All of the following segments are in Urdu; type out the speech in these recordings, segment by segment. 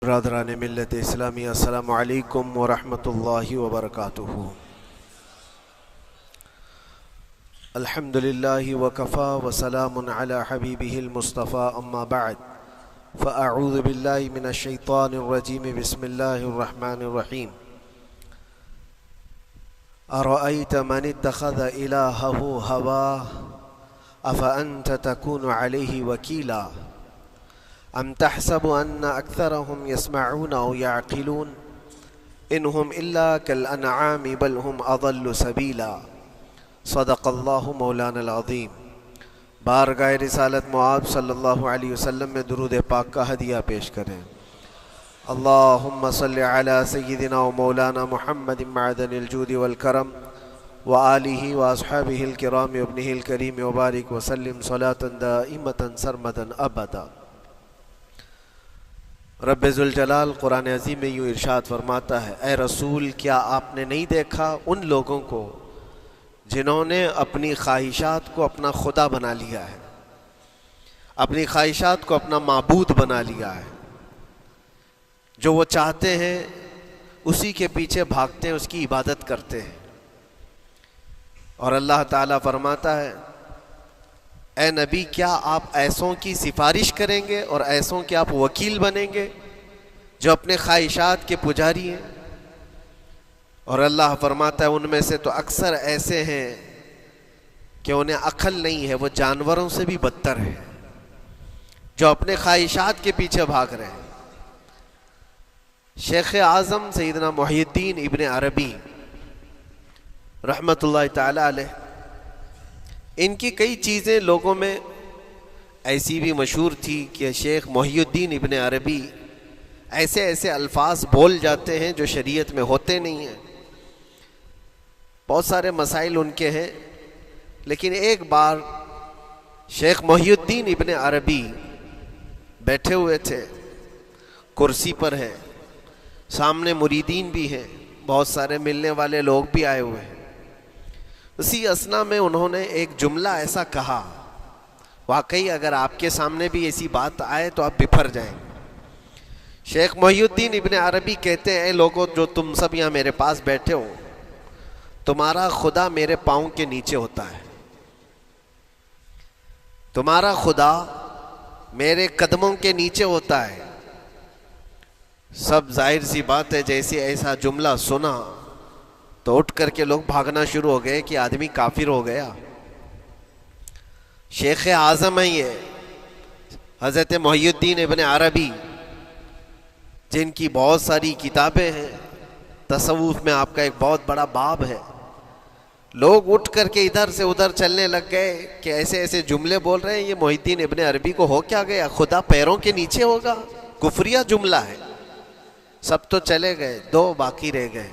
برادران ملت اسلامی، السلام علیکم ورحمۃ اللہ وبرکاتہ۔ الحمد للہ وکفا وسلام علی حبیبہ المصطفیٰ، اما بعد فاعوذ باللہ من الشیطان الرجیم، بسم اللہ الرحمن الرحیم۔ ارأیت من اتخذ الہہ ہواہ افانت تکون علیہ وکیلا ام تحسب ان اکثرهم يسمعون او يعقلون انهم الا كالانعام بل هم اضل سبیلا۔ صدق اللہ مولانا العظیم۔ بارگاہ رسالت معاب صلی اللہ علیہ وسلم میں درود پاک کا ہدیہ پیش کریں۔ اللہم صلی علی سیدنا و مولانا محمد معدن الجود والکرم وآلہ واصحابہ الکرام وابنہ الکریم وبارک وسلم صلاة دائمة سرمدا ابدا۔ رب ذوالجلال قرآن عظیم میں یوں ارشاد فرماتا ہے، اے رسول کیا آپ نے نہیں دیکھا ان لوگوں کو جنہوں نے اپنی خواہشات کو اپنا خدا بنا لیا ہے، اپنی خواہشات کو اپنا معبود بنا لیا ہے، جو وہ چاہتے ہیں اسی کے پیچھے بھاگتے ہیں، اس کی عبادت کرتے ہیں۔ اور اللہ تعالیٰ فرماتا ہے، اے نبی کیا آپ ایسوں کی سفارش کریں گے اور ایسوں کے آپ وکیل بنیں گے جو اپنے خواہشات کے پجاری ہیں؟ اور اللہ فرماتا ہے ان میں سے تو اکثر ایسے ہیں کہ انہیں عقل نہیں ہے، وہ جانوروں سے بھی بدتر ہیں، جو اپنے خواہشات کے پیچھے بھاگ رہے ہیں۔ شیخ اعظم سیدنا محی الدین ابن عربی رحمۃ اللہ تعالی علیہ، ان کی کئی چیزیں لوگوں میں ایسی بھی مشہور تھی کہ شیخ محی الدین ابن عربی ایسے ایسے الفاظ بول جاتے ہیں جو شریعت میں ہوتے نہیں ہیں۔ بہت سارے مسائل ان کے ہیں، لیکن ایک بار شیخ محی الدین ابن عربی بیٹھے ہوئے تھے، کرسی پر ہے، سامنے مریدین بھی ہیں، بہت سارے ملنے والے لوگ بھی آئے ہوئے ہیں۔ اسی اثنا میں انہوں نے ایک جملہ ایسا کہا، واقعی اگر آپ کے سامنے بھی ایسی بات آئے تو آپ بپھر جائیں۔ شیخ محی الدین ابن عربی کہتے ہیں، اے لوگو جو تم سب یہاں میرے پاس بیٹھے ہو، تمہارا خدا میرے پاؤں کے نیچے ہوتا ہے، تمہارا خدا میرے قدموں کے نیچے ہوتا ہے۔ سب ظاہر سی بات ہے، جیسے ایسا جملہ سنا تو اٹھ کر کے لوگ بھاگنا شروع ہو گئے کہ آدمی کافر ہو گیا۔ شیخ اعظم ہیں یہ حضرت محی الدین ابن عربی، جن کی بہت ساری کتابیں ہیں، تصوف میں آپ کا ایک بہت بڑا باب ہے۔ لوگ اٹھ کر کے ادھر سے ادھر چلنے لگ گئے کہ ایسے ایسے جملے بول رہے ہیں، یہ محی الدین ابن عربی کو ہو کیا گیا؟ خدا پیروں کے نیچے ہوگا؟ کفریہ جملہ ہے۔ سب تو چلے گئے، دو باقی رہ گئے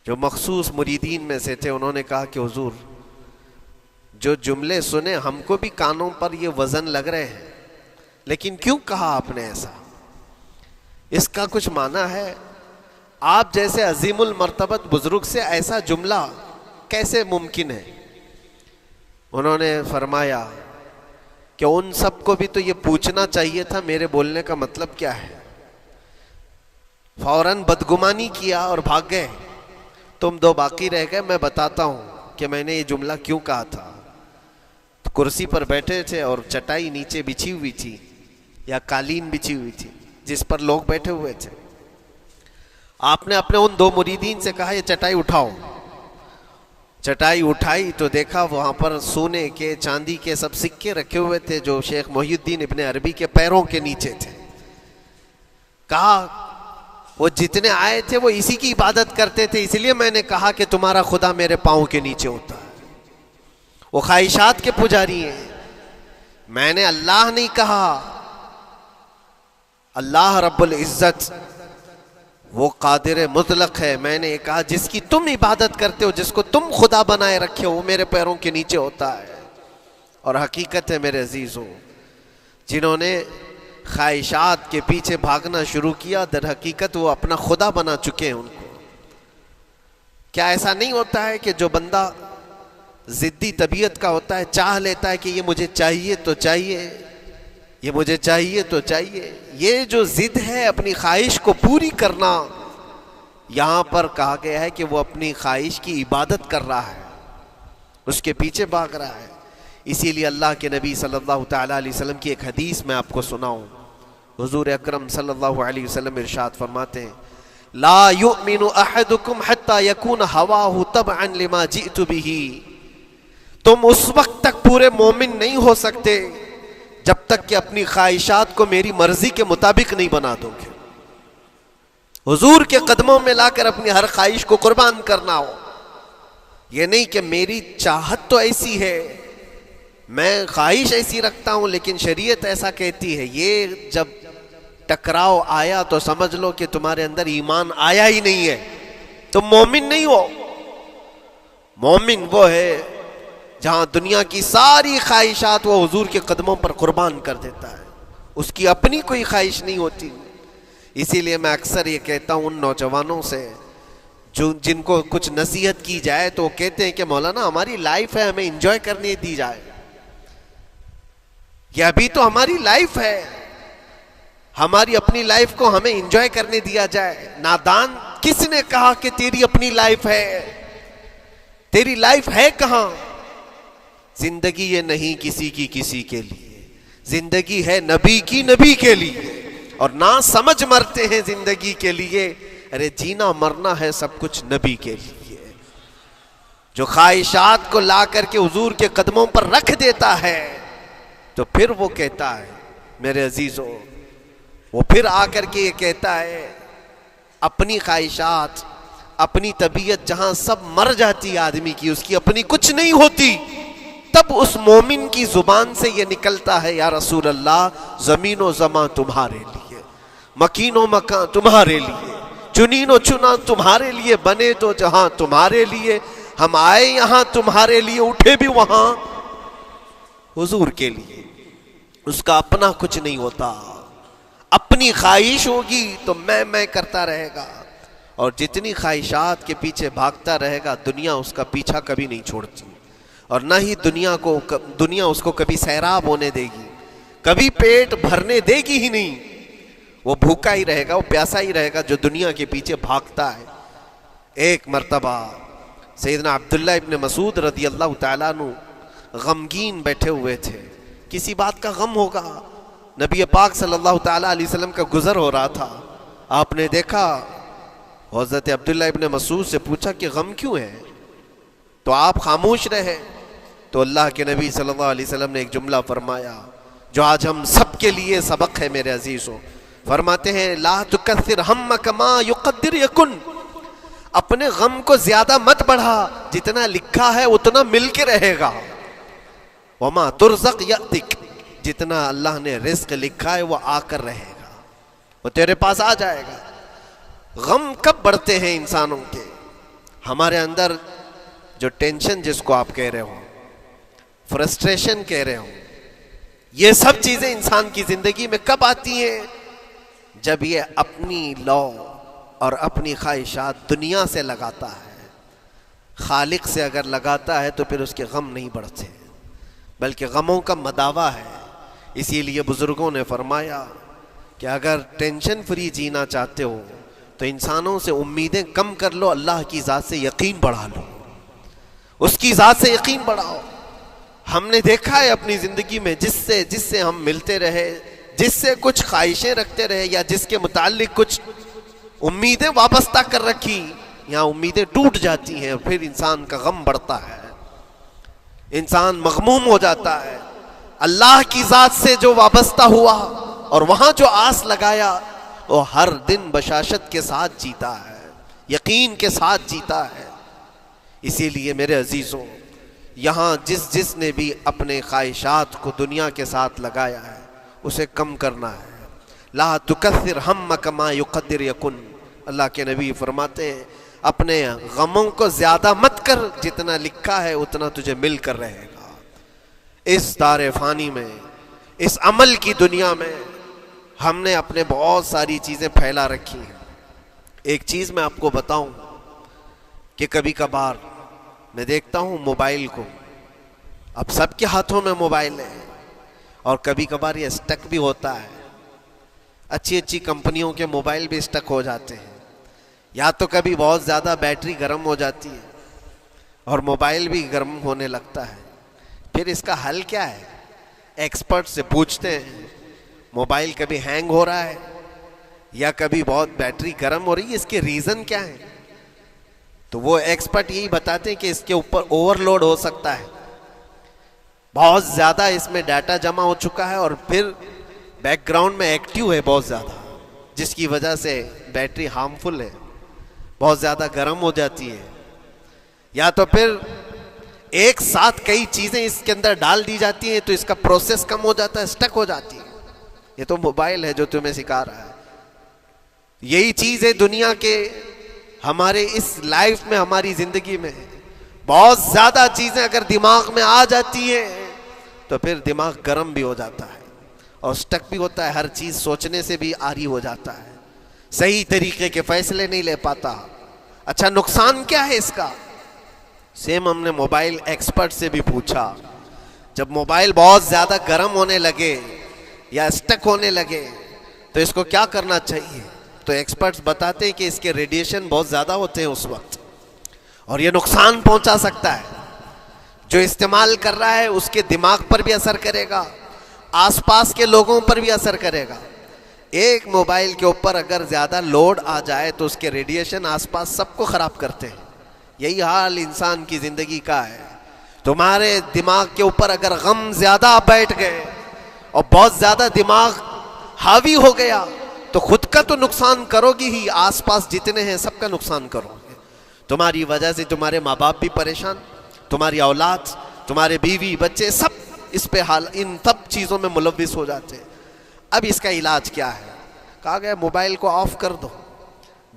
جو مخصوص مریدین میں سے تھے۔ انہوں نے کہا کہ حضور جو جملے سنے ہم کو بھی کانوں پر یہ وزن لگ رہے ہیں، لیکن کیوں کہا آپ نے ایسا؟ اس کا کچھ معنی ہے؟ آپ جیسے عظیم المرتبت بزرگ سے ایسا جملہ کیسے ممکن ہے؟ انہوں نے فرمایا کہ ان سب کو بھی تو یہ پوچھنا چاہیے تھا میرے بولنے کا مطلب کیا ہے۔ فوراً بدگمانی کیا اور بھاگ گئے۔ تم دو باقی رہ گئے، میں بتاتا ہوں کہ میں نے یہ جملہ کیوں کہا تھا۔ تو کرسی پر بیٹھے تھے اور چٹائی نیچے بچھی ہوئی تھی یا قالین بچھی ہوئی تھی جس پر لوگ بیٹھے ہوئے تھے۔ آپ نے اپنے ان دو مریدین سے کہا یہ چٹائی اٹھاؤ۔ چٹائی اٹھائی تو دیکھا وہاں پر سونے کے چاندی کے سب سکے رکھے ہوئے تھے جو شیخ محی الدین ابن عربی کے پیروں کے نیچے تھے۔ کہا وہ جتنے آئے تھے وہ اسی کی عبادت کرتے تھے، اس لیے میں نے کہا کہ تمہارا خدا میرے پاؤں کے نیچے ہوتا ہے۔ وہ خواہشات کے پجاری ہیں، میں نے اللہ نہیں کہا۔ اللہ رب العزت وہ قادر مطلق ہے، میں نے کہا جس کی تم عبادت کرتے ہو، جس کو تم خدا بنائے رکھے ہو، وہ میرے پیروں کے نیچے ہوتا ہے۔ اور حقیقت ہے میرے عزیزوں، جنہوں نے خواہشات کے پیچھے بھاگنا شروع کیا، در حقیقت وہ اپنا خدا بنا چکے ہیں ان کو۔ کیا ایسا نہیں ہوتا ہے کہ جو بندہ ضدی طبیعت کا ہوتا ہے، چاہ لیتا ہے کہ یہ مجھے چاہیے تو چاہیے، یہ مجھے چاہیے تو چاہیے. یہ جو ضد ہے اپنی خواہش کو پوری کرنا، یہاں پر کہا گیا ہے کہ وہ اپنی خواہش کی عبادت کر رہا ہے، اس کے پیچھے بھاگ رہا ہے. اسی لیے اللہ کے نبی صلی اللہ تعالیٰ علیہ وسلم کی ایک حدیث میں آپ کو سناؤں. حضور اکرم صلی اللہ علیہ وسلم ارشاد فرماتے ہیں لا یؤمن احدکم حتی یکون ہواہ تبعا لما جئت بہ. تم اس وقت تک پورے مومن نہیں ہو سکتے جب تک کہ اپنی خواہشات کو میری مرضی کے مطابق نہیں بنا دو گے. حضور کے قدموں میں لا کر اپنی ہر خواہش کو قربان کرنا ہو. یہ نہیں کہ میری چاہت تو ایسی ہے، میں خواہش ایسی رکھتا ہوں لیکن شریعت ایسا کہتی ہے. یہ جب ٹکراؤ آیا تو سمجھ لو کہ تمہارے اندر ایمان آیا ہی نہیں ہے، تم مومن نہیں ہو. مومن وہ ہے جہاں دنیا کی ساری خواہشات وہ حضور کے قدموں پر قربان کر دیتا ہے، اس کی اپنی کوئی خواہش نہیں ہوتی. اسی لیے میں اکثر یہ کہتا ہوں ان نوجوانوں سے جن کو کچھ نصیحت کی جائے تو وہ کہتے ہیں کہ مولانا ہماری لائف ہے، ہمیں انجوائے کرنے دی جائے. یہ ابھی تو ہماری لائف ہے، ہماری اپنی لائف کو ہمیں انجوائے کرنے دیا جائے. نادان کس نے کہا کہ تیری اپنی لائف ہے؟ تیری لائف ہے کہاں؟ زندگی یہ نہیں کسی کی کسی کے لیے، زندگی ہے نبی کی نبی کے لیے. اور نہ سمجھ مرتے ہیں زندگی کے لیے، ارے جینا مرنا ہے سب کچھ نبی کے لیے. جو خواہشات کو لا کر کے حضور کے قدموں پر رکھ دیتا ہے تو پھر وہ کہتا ہے میرے عزیزوں، وہ پھر آ کر کے یہ کہتا ہے اپنی خواہشات، اپنی طبیعت جہاں سب مر جاتی آدمی کی، اس کی اپنی کچھ نہیں ہوتی، تب اس مومن کی زبان سے یہ نکلتا ہے یا رسول اللہ زمین و زمان تمہارے لیے، مکین و مکان تمہارے لیے، چنین و چنا تمہارے لیے، بنے تو جہاں تمہارے لیے، ہم آئے یہاں تمہارے لیے، اٹھے بھی وہاں حضور کے لیے. اس کا اپنا کچھ نہیں ہوتا. اپنی خواہش ہوگی تو میں کرتا رہے گا، اور جتنی خواہشات کے پیچھے بھاگتا رہے گا دنیا اس کا پیچھا کبھی نہیں چھوڑتی، اور نہ ہی دنیا اس کو کبھی سیراب ہونے دے گی، کبھی پیٹ بھرنے دے گی ہی نہیں. وہ بھوکا ہی رہے گا، وہ پیاسا ہی رہے گا جو دنیا کے پیچھے بھاگتا ہے. ایک مرتبہ سیدنا عبداللہ ابن مسعود رضی اللہ تعالیٰ عنہ غمگین بیٹھے ہوئے تھے، کسی بات کا غم ہوگا. نبی پاک صلی اللہ تعالیٰ علیہ وسلم کا گزر ہو رہا تھا، آپ نے دیکھا، حضرت عبداللہ ابن مسعود سے پوچھا کہ غم کیوں ہے؟ تو آپ خاموش رہے. تو اللہ کے نبی صلی اللہ علیہ وسلم نے ایک جملہ فرمایا جو آج ہم سب کے لیے سبق ہے میرے عزیزوں. فرماتے ہیں لا تکثر ہمک ما یقدر یکن. اپنے غم کو زیادہ مت بڑھا، جتنا لکھا ہے اتنا مل کے رہے گا. وما ترزق یأتک. جتنا اللہ نے رزق لکھا ہے وہ آ کر رہے گا، وہ تیرے پاس آ جائے گا. غم کب بڑھتے ہیں انسانوں کے؟ ہمارے اندر جو ٹینشن جس کو آپ کہہ رہے ہو، فرسٹریشن کہہ رہے ہو، یہ سب چیزیں انسان کی زندگی میں کب آتی ہیں؟ جب یہ اپنی لو اور اپنی خواہشات دنیا سے لگاتا ہے. خالق سے اگر لگاتا ہے تو پھر اس کے غم نہیں بڑھتے، بلکہ غموں کا مداوا ہے. اسی لیے بزرگوں نے فرمایا کہ اگر ٹینشن فری جینا چاہتے ہو تو انسانوں سے امیدیں کم کر لو، اللہ کی ذات سے یقین بڑھا لو، اس کی ذات سے یقین بڑھاؤ. ہم نے دیکھا ہے اپنی زندگی میں جس سے ہم ملتے رہے، جس سے کچھ خواہشیں رکھتے رہے یا جس کے متعلق کچھ امیدیں وابستہ کر رکھی، یہاں امیدیں ٹوٹ جاتی ہیں، پھر انسان کا غم بڑھتا ہے، انسان مغموم ہو جاتا ہے. اللہ کی ذات سے جو وابستہ ہوا اور وہاں جو آس لگایا وہ ہر دن بشاشت کے ساتھ جیتا ہے، یقین کے ساتھ جیتا ہے. اسی لیے میرے عزیزوں، یہاں جس نے بھی اپنے خواہشات کو دنیا کے ساتھ لگایا ہے اسے کم کرنا ہے. لا تکثر ہمک ما یقدر یکن. اللہ کے نبی فرماتے ہیں اپنے غموں کو زیادہ مت کر، جتنا لکھا ہے اتنا تجھے مل کر رہے گا. اس دار فانی میں، اس عمل کی دنیا میں ہم نے اپنے بہت ساری چیزیں پھیلا رکھی ہیں. ایک چیز میں آپ کو بتاؤں کہ کبھی کبھار میں دیکھتا ہوں موبائل کو، اب سب کے ہاتھوں میں موبائل ہے، اور کبھی کبھار یہ اسٹک بھی ہوتا ہے. اچھی اچھی کمپنیوں کے موبائل بھی اسٹک ہو جاتے ہیں, یا تو کبھی بہت زیادہ بیٹری گرم ہو جاتی ہے اور موبائل بھی گرم ہونے لگتا ہے. پھر اس کا حل کیا ہے؟ ایکسپرٹ سے پوچھتے ہیں موبائل کبھی ہینگ ہو رہا ہے یا کبھی بہت بیٹری گرم ہو رہی ہے, اس کے ریزن کیا ہے؟ تو وہ ایکسپرٹ یہی بتاتے ہیں کہ اس کے اوپر اوور لوڈ ہو سکتا ہے, بہت زیادہ اس میں ڈیٹا جمع ہو چکا ہے اور پھر بیک گراؤنڈ میں ایکٹیو ہے بہت زیادہ, جس کی وجہ سے بیٹری ہارمفل ہے, بہت زیادہ گرم ہو جاتی ہے. یا تو پھر ایک ساتھ کئی چیزیں اس کے اندر ڈال دی جاتی ہیں تو اس کا پروسیس کم ہو جاتا ہے, اسٹک ہو جاتی ہے. یہ تو موبائل ہے جو تمہیں سکھا رہا ہے. یہی چیز ہے دنیا کے ہمارے اس لائف میں, ہماری زندگی میں بہت زیادہ چیزیں اگر دماغ میں آ جاتی ہیں تو پھر دماغ گرم بھی ہو جاتا ہے اور اسٹک بھی ہوتا ہے, ہر چیز سوچنے سے بھی عاری ہو جاتا ہے, صحیح طریقے کے فیصلے نہیں لے پاتا. اچھا نقصان کیا ہے اس کا؟ سیم ہم نے موبائل ایکسپرٹ سے بھی پوچھا, جب موبائل بہت زیادہ گرم ہونے لگے یا اسٹک ہونے لگے تو اس کو کیا کرنا چاہیے؟ تو ایکسپرٹس بتاتے ہیں کہ اس کے ریڈیشن بہت زیادہ ہوتے ہیں اس وقت اور یہ نقصان پہنچا سکتا ہے. جو استعمال کر رہا ہے اس کے دماغ پر بھی اثر کرے گا, آس پاس کے لوگوں پر بھی اثر کرے گا. ایک موبائل کے اوپر اگر زیادہ لوڈ آ جائے تو اس کے ریڈیشن آس پاس سب کو خراب کرتے ہیں. یہی حال انسان کی زندگی کا ہے. تمہارے دماغ کے اوپر اگر غم زیادہ بیٹھ گئے اور بہت زیادہ دماغ حاوی ہو گیا تو خود کا تو نقصان کرو گی ہی, آس پاس جتنے ہیں سب کا نقصان کرو گے. تمہاری وجہ سے تمہارے ماں باپ بھی پریشان, تمہاری اولاد, تمہارے بیوی بچے سب اس پہ ان سب چیزوں میں ملوث ہو جاتے ہیں. اب اس کا علاج کیا ہے؟ کہا گیا موبائل کو آف کر دو,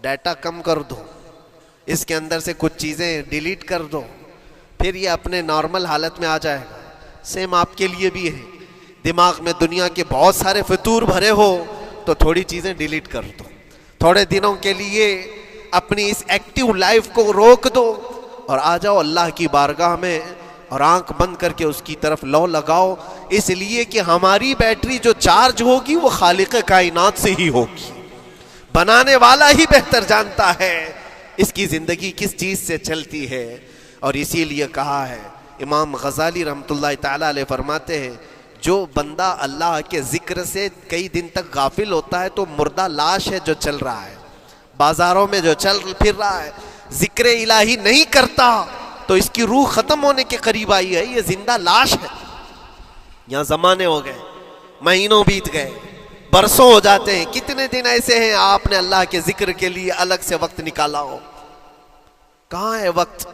ڈیٹا کم کر دو, اس کے اندر سے کچھ چیزیں ڈیلیٹ کر دو, پھر یہ اپنے نارمل حالت میں آ جائے گا. سیم آپ کے لیے بھی ہے, دماغ میں دنیا کے بہت سارے فطور بھرے ہو تو تھوڑی چیزیں ڈیلیٹ کر دو, تھوڑے دنوں کے لیے اپنی اس ایکٹیو لائف کو روک دو اور آ جاؤ اللہ کی بارگاہ میں اور آنکھ بند کر کے اس کی طرف لو لگاؤ. اس لیے کہ ہماری بیٹری جو چارج ہوگی وہ خالق کائنات سے ہی ہوگی, بنانے والا ہی بہتر جانتا ہے اس کی زندگی کس چیز سے چلتی ہے. اور اسی لیے کہا ہے, امام غزالی رحمۃ اللہ تعالی علیہ فرماتے ہیں جو بندہ اللہ کے ذکر سے کئی دن تک غافل ہوتا ہے تو مردہ لاش ہے جو چل رہا ہے, بازاروں میں جو چل پھر رہا ہے, ذکر الہی نہیں کرتا تو اس کی روح ختم ہونے کے قریب آئی ہے, یہ زندہ لاش ہے. یہاں زمانے ہو گئے, مہینوں بیت گئے, برسوں ہو جاتے ہیں, کتنے دن ایسے ہیں آپ نے اللہ کے ذکر کے لیے الگ سے وقت نکالا ہو؟ کہاں ہے وقت؟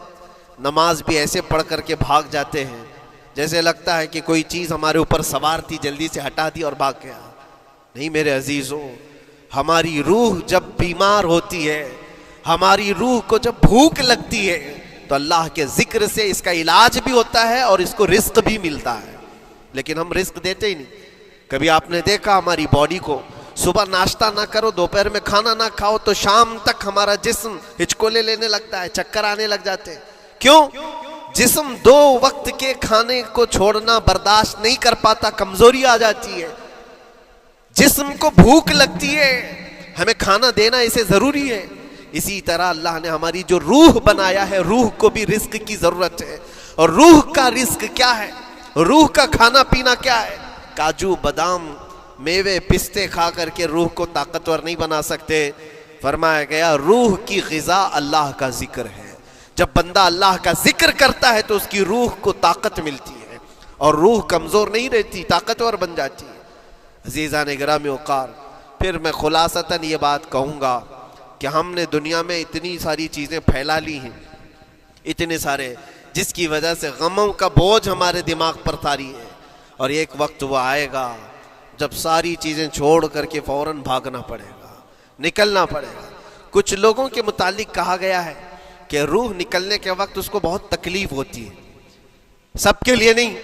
نماز بھی ایسے پڑھ کر کے بھاگ جاتے ہیں جیسے لگتا ہے کہ کوئی چیز ہمارے اوپر سوار تھی, جلدی سے ہٹا دی اور بھاگ گیا. نہیں میرے عزیزوں, ہماری روح جب بیمار ہوتی ہے, ہماری روح کو جب بھوک لگتی ہے تو اللہ کے ذکر سے اس کا علاج بھی ہوتا ہے اور اس کو رزق بھی ملتا ہے. لیکن ہم رزق دیتے ہی نہیں. کبھی آپ نے دیکھا ہماری باڈی کو, صبح ناشتہ نہ کرو, دوپہر میں کھانا نہ کھاؤ تو شام تک ہمارا جسم ہچکولے لینے لگتا ہے, چکر آنے لگ جاتے ہیں. کیوں؟ جسم 2 وقت کے کھانے کو چھوڑنا برداشت نہیں کر پاتا, کمزوری آ جاتی ہے. جسم کو بھوک لگتی ہے, ہمیں کھانا دینا اسے ضروری ہے. اسی طرح اللہ نے ہماری جو روح بنایا ہے, روح کو بھی رزق کی ضرورت ہے. اور روح کا رزق کیا ہے؟ روح کا کھانا پینا کیا ہے؟ کاجو بادام میوے پستے کھا کر کے روح کو طاقتور نہیں بنا سکتے. فرمایا گیا روح کی غذا اللہ کا ذکر ہے. جب بندہ اللہ کا ذکر کرتا ہے تو اس کی روح کو طاقت ملتی ہے اور روح کمزور نہیں رہتی, طاقتور بن جاتی ہے. عزیزان گرامی وقار, پھر میں خلاصتاً یہ بات کہوں گا کہ ہم نے دنیا میں اتنی ساری چیزیں پھیلا لی ہیں, اتنے سارے, جس کی وجہ سے غموں کا بوجھ ہمارے دماغ پر طاری ہے. اور ایک وقت وہ آئے گا جب ساری چیزیں چھوڑ کر کے فوراً بھاگنا پڑے گا, نکلنا پڑے گا. کچھ لوگوں کے متعلق کہا گیا ہے کہ روح نکلنے کے وقت اس کو بہت تکلیف ہوتی ہے, سب کے لیے نہیں.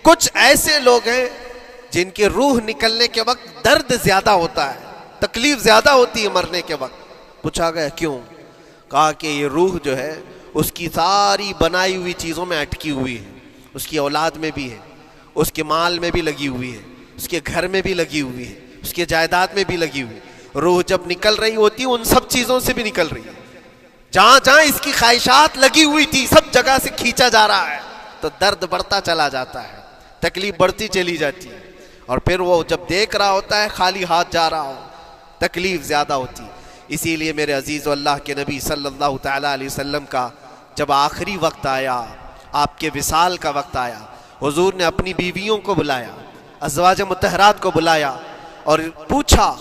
کچھ ایسے لوگ ہیں جن کی روح نکلنے کے وقت درد زیادہ ہوتا ہے, تکلیف زیادہ ہوتی ہے مرنے کے وقت. پوچھا گیا کیوں؟ کہا کہ یہ روح جو ہے اس کی ساری بنائی ہوئی چیزوں میں اٹکی ہوئی ہے, اس کی اولاد میں بھی ہے, اس کے مال میں بھی لگی ہوئی ہے, اس کے گھر میں بھی لگی ہوئی ہے، اس کے جائیداد میں بھی لگی ہوئی ہے۔ روح جب نکل رہی ہوتی ہے ان سب چیزوں سے بھی نکل رہی ہے، جہاں جہاں اس کی خواہشات لگی ہوئی تھی سب جگہ سے کھینچا جا رہا ہے، تو درد بڑھتا چلا جاتا ہے، تکلیف بڑھتی چلی جاتی ہے، اور پھر وہ جب دیکھ رہا ہوتا ہے خالی ہاتھ جا رہا ہو، تکلیف زیادہ ہوتی ہے۔ اسی لیے میرے عزیز و اللہ کے نبی صلی اللہ تعالیٰ علیہ وسلم کا جب آخری وقت آیا، آپ کے وصال کا وقت آیا، حضور نے اپنی بیویوں کو بلایا، ازواج مطہرات کو بلایا اور پوچھا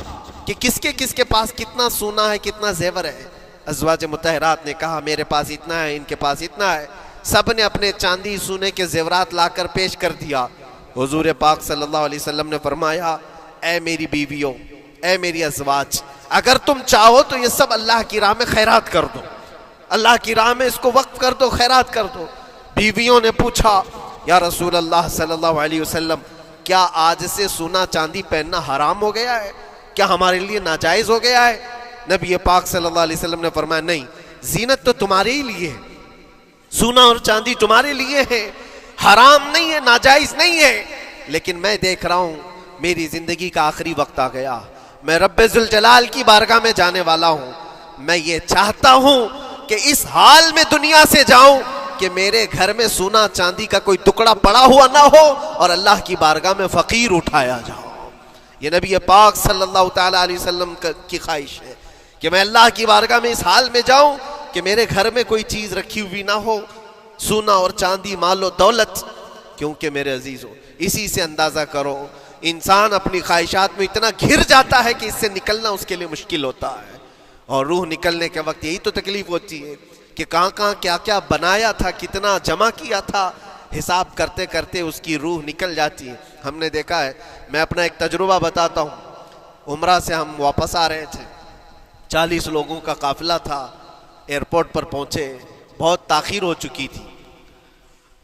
کہ کس کے پاس کتنا سونا ہے، کتنا زیور ہے۔ ازواج مطہرات نے کہا میرے پاس اتنا ہے، ان کے پاس اتنا ہے، سب نے اپنے چاندی سونے کے زیورات لا کر پیش کر دیا۔ حضور پاک صلی اللہ علیہ وسلم نے فرمایا اے میری بیویوں، اے میری ازواج، اگر تم چاہو تو یہ سب اللہ کی راہ میں خیرات کر دو، اللہ کی راہ میں اس کو وقف کر دو، خیرات کر دو۔ بیویوں نے پوچھا یا رسول اللہ صلی اللہ علیہ وسلم، کیا آج سے سونا چاندی پہننا حرام ہو گیا ہے؟ کیا ہمارے لیے ناجائز ہو گیا ہے؟ نبی پاک صلی اللہ علیہ وسلم نے فرمایا نہیں، زینت تو تمہارے ہی لیے ہے، سونا اور چاندی تمہارے لیے ہے، حرام نہیں ہے، ناجائز نہیں ہے، لیکن میں دیکھ رہا ہوں میری زندگی کا آخری وقت آ گیا، میں رب ذوالجلال کی بارگاہ میں جانے والا ہوں، میں یہ چاہتا ہوں کہ اس حال میں دنیا سے جاؤں کہ میرے گھر میں سونا چاندی کا کوئی ٹکڑا پڑا ہوا نہ ہو اور اللہ کی بارگاہ میں فقیر اٹھایا جاؤ۔ یہ نبی پاک صلی اللہ تعالیٰ علیہ وسلم کی خواہش ہے کہ میں اللہ کی بارگاہ میں اس حال میں جاؤں کہ میرے گھر میں کوئی چیز رکھی ہوئی نہ ہو، سونا اور چاندی، مال و دولت۔ کیونکہ میرے عزیزو اسی سے اندازہ کرو انسان اپنی خواہشات میں اتنا گھر جاتا ہے کہ اس سے نکلنا اس کے لیے مشکل ہوتا ہے، اور روح نکلنے کے وقت یہی تو تکلیف ہوتی ہے کہ کہاں کہاں کیا کیا بنایا تھا، کتنا جمع کیا تھا، حساب کرتے کرتے اس کی روح نکل جاتی ہے۔ ہم نے دیکھا ہے، میں اپنا ایک تجربہ بتاتا ہوں، عمرہ سے ہم واپس آ رہے تھے، 40 لوگوں کا قافلہ تھا، ایئرپورٹ پر پہنچے، بہت تاخیر ہو چکی تھی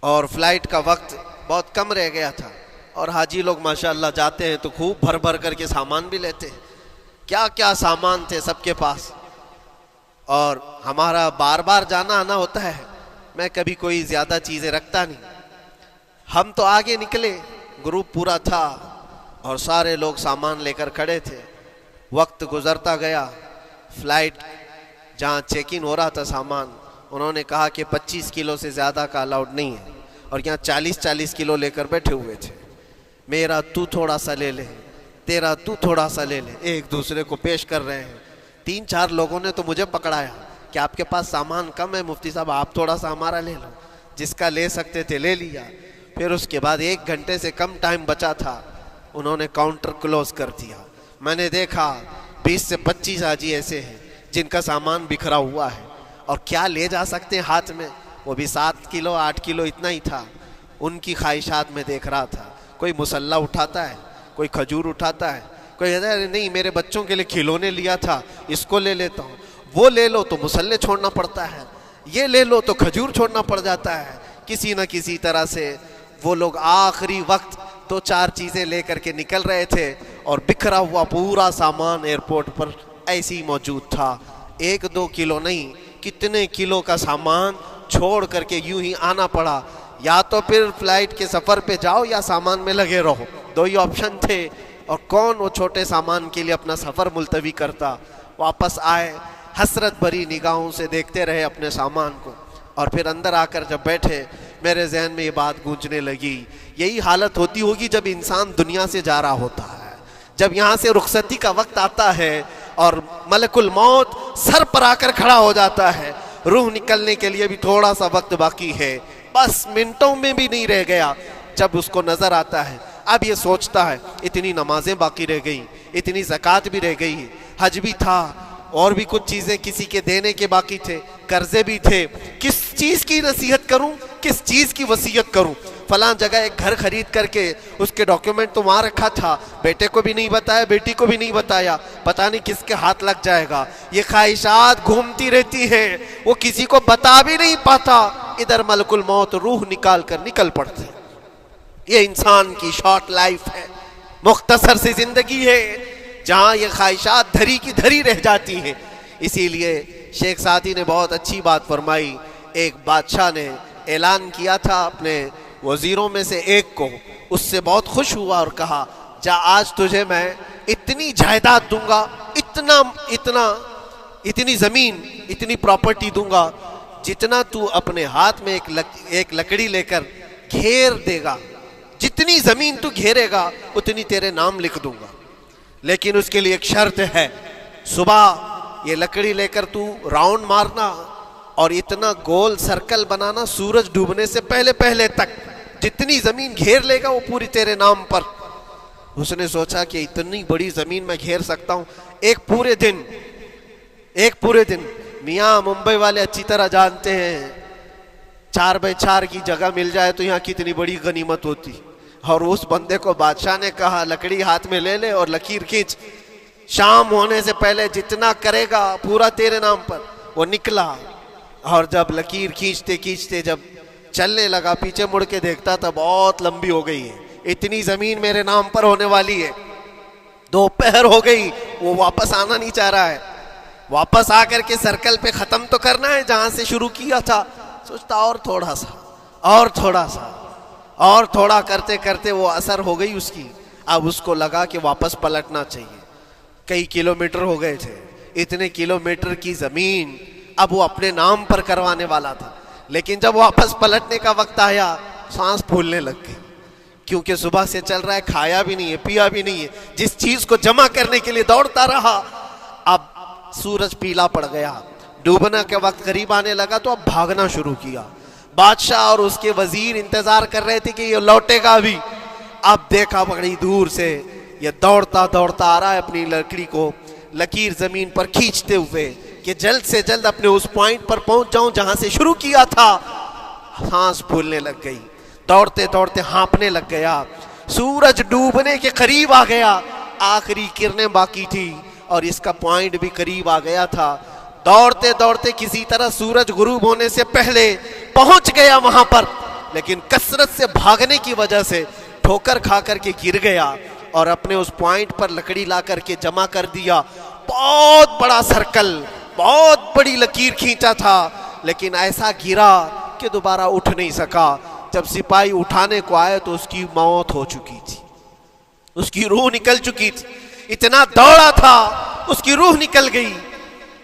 اور فلائٹ کا وقت بہت کم رہ گیا تھا، اور حاجی لوگ ماشاءاللہ جاتے ہیں تو خوب بھر بھر کر کے سامان بھی لیتے ہیں، کیا کیا سامان تھے سب کے پاس، اور ہمارا بار بار جانا آنا ہوتا ہے، میں کبھی کوئی زیادہ چیزیں رکھتا نہیں۔ ہم تو آگے نکلے، گروپ پورا تھا اور سارے لوگ سامان لے کر کھڑے تھے، وقت گزرتا گیا، فلائٹ جہاں چیک ان ہو رہا تھا سامان، انہوں نے کہا کہ 25 کلو سے زیادہ کا الاؤڈ نہیں ہے، اور یہاں 40 کلو لے کر بیٹھے ہوئے تھے، میرا تو تھوڑا سا لے لے، تیرا تو تھوڑا سا لے لے، ایک دوسرے کو پیش کر رہے ہیں۔ 3-4 لوگوں نے تو مجھے پکڑایا کہ آپ کے پاس سامان کم ہے مفتی صاحب، آپ تھوڑا سا ہمارا لے لو، جس کا لے سکتے تھے لے لیا۔ پھر اس کے بعد 1 گھنٹے سے کم ٹائم بچا تھا، انہوں نے کاؤنٹر کلوز کر دیا۔ میں نے دیکھا 20 سے 25 حاجی ایسے ہیں جن کا سامان بکھرا ہوا ہے، اور کیا لے جا سکتے ہیں ہاتھ میں، وہ بھی 7 کلو 8 کلو اتنا ہی تھا۔ ان کی خواہشات میں دیکھ رہا تھا، کوئی مسلح اٹھاتا ہے، کوئی کھجور اٹھاتا ہے، کوئی کہتا ہے نہیں میرے بچوں کے لیے کھلونے لیا تھا اس کو لے لیتا ہوں، وہ لے لو تو مسلح چھوڑنا پڑتا ہے، یہ لے لو تو کھجور چھوڑنا پڑ جاتا ہے۔ کسی نہ کسی طرح سے وہ لوگ آخری وقت 2-4 چیزیں لے کر کے نکل رہے تھے، اور بکھرا ہوا پورا سامان ایئرپورٹ پر ایسے ہی موجود تھا، 1-2 کلو نہیں، کتنے کلو کا سامان چھوڑ کر کے یوں ہی آنا پڑا۔ یا تو پھر فلائٹ کے سفر پہ جاؤ یا سامان میں لگے رہو، 2 ہی آپشن تھے، اور کون وہ چھوٹے سامان کے لیے اپنا سفر ملتوی کرتا۔ واپس آئے، حسرت بھری نگاہوں سے دیکھتے رہے اپنے سامان کو، اور پھر اندر آ کر جب بیٹھے میرے ذہن میں یہ بات گونجنے لگی، یہی حالت ہوتی ہوگی جب انسان دنیا سے جا رہا ہوتا ہے، جب یہاں سے رخصتی کا وقت آتا ہے اور ملک الموت سر پر آ کر کھڑا ہو جاتا ہے، روح نکلنے کے لیے بھی تھوڑا سا وقت باقی ہے، بس منٹوں میں بھی نہیں رہ گیا، جب اس کو نظر آتا ہے، اب یہ سوچتا ہے اتنی نمازیں باقی رہ گئی، اتنی زکوٰۃ بھی رہ گئی، حج بھی تھا، اور بھی کچھ چیزیں کسی کے دینے کے باقی تھے، قرضے بھی تھے، کس چیز کی نصیحت کروں، کس چیز کی وصیت کروں؟ فلاں جگہ ایک گھر خرید کر کے اس کے ڈاکیومنٹ تو وہاں رکھا تھا، بیٹے کو بھی نہیں بتایا، بیٹی کو بھی نہیں بتایا، پتہ نہیں کس کے ہاتھ لگ جائے گا۔ یہ خواہشات گھومتی رہتی ہیں، وہ کسی کو بتا بھی نہیں پاتا، ادھر ملک الموت روح نکال کر نکل پڑتے۔ یہ انسان کی شارٹ لائف ہے، مختصر سی زندگی ہے، جہاں یہ خواہشات دھری کی دھری رہ جاتی ہیں۔ اسی لیے شیخ سعدی نے بہت اچھی بات فرمائی، ایک بادشاہ نے اعلان کیا تھا اپنے وزیروں میں سے ایک کو، اس سے بہت خوش ہوا اور کہا جا آج تجھے میں اتنی جائیداد دوں گا، اتنی زمین، اتنی پراپرٹی دوں گا، جتنا تو اپنے ہاتھ میں ایک لکڑی لے کر گھیر دے گا، جتنی زمین تو گھیرے گا اتنی تیرے نام لکھ دوں گا، لیکن اس کے لیے ایک شرط ہے، صبح یہ لکڑی لے کر تو راؤنڈ مارنا اور اتنا گول سرکل بنانا سورج ڈوبنے سے پہلے تک، جتنی زمین گھیر لے گا وہ پوری تیرے نام پر۔ اس نے سوچا کہ اتنی بڑی زمین میں گھیر سکتا ہوں، ایک پورے دن میاں ممبئی والے اچھی طرح جانتے ہیں 4x4 کی جگہ مل جائے تو یہاں کتنی بڑی غنیمت ہوتی، اور اس بندے کو بادشاہ نے کہا لکڑی ہاتھ میں لے لے اور لکیر کھینچ، شام ہونے سے پہلے جتنا کرے گا پورا تیرے نام پر۔ وہ نکلا اور جب لکیر کھینچتے جب چلنے لگا، پیچھے مڑ کے دیکھتا تھا بہت لمبی ہو گئی ہے، اتنی زمین میرے نام پر ہونے والی ہے، دوپہر ہو گئی، وہ واپس آنا نہیں چاہ رہا ہے، واپس آ کر کے سرکل پہ ختم تو کرنا ہے جہاں سے شروع کیا تھا، سوچتا اور تھوڑا کرتے کرتے وہ اثر ہو گئی اس کی، اب اس کو لگا کہ واپس پلٹنا چاہیے، کئی کلومیٹر ہو گئے تھے، اتنے کلومیٹر کی زمین اب وہ اپنے نام پر کروانے والا تھا، لیکن جب واپس پلٹنے کا وقت آیا سانس پھولنے لگ گئی، کیونکہ صبح سے چل رہا ہے، کھایا بھی نہیں ہے، پیا بھی نہیں ہے، جس چیز کو جمع کرنے کے لیے دوڑتا رہا، اب سورج پیلا پڑ گیا، ڈوبنا کے وقت قریب آنے لگا تو اب بھاگنا شروع کیا۔ بادشاہ اور اس کے وزیر انتظار کر رہے تھے کہ یہ لوٹے گا بھی، اب دیکھا بڑی دور سے یہ دوڑتا آ رہا ہے اپنی لکڑی کو لکیر زمین پر کھینچتے ہوئے کہ جلد سے جلد اپنے اس پوائنٹ پر پہنچ جاؤں جہاں سے شروع کیا تھا۔ سانس پھولنے لگ گئی، دوڑتے ہانپنے لگ گیا، سورج ڈوبنے کے قریب آ گیا، آخری کرنیں باقی تھی اور اس کا پوائنٹ بھی قریب آ گیا تھا، دوڑتے کسی طرح سورج غروب ہونے سے پہلے پہنچ گیا وہاں پر، لیکن کثرت سے بھاگنے کی وجہ سے ٹھوکر کھا کر کے گر گیا اور اپنے اس پوائنٹ پر لکڑی لا کر کے جمع کر دیا، بہت بڑا سرکل، بہت بڑی لکیر کھینچا تھا، لیکن ایسا گرا کہ دوبارہ اٹھ نہیں سکا، جب سپاہی اٹھانے کو آئے تو اس کی موت ہو چکی تھی، اس کی روح نکل چکی تھی، اتنا دوڑا تھا اس کی روح نکل گئی۔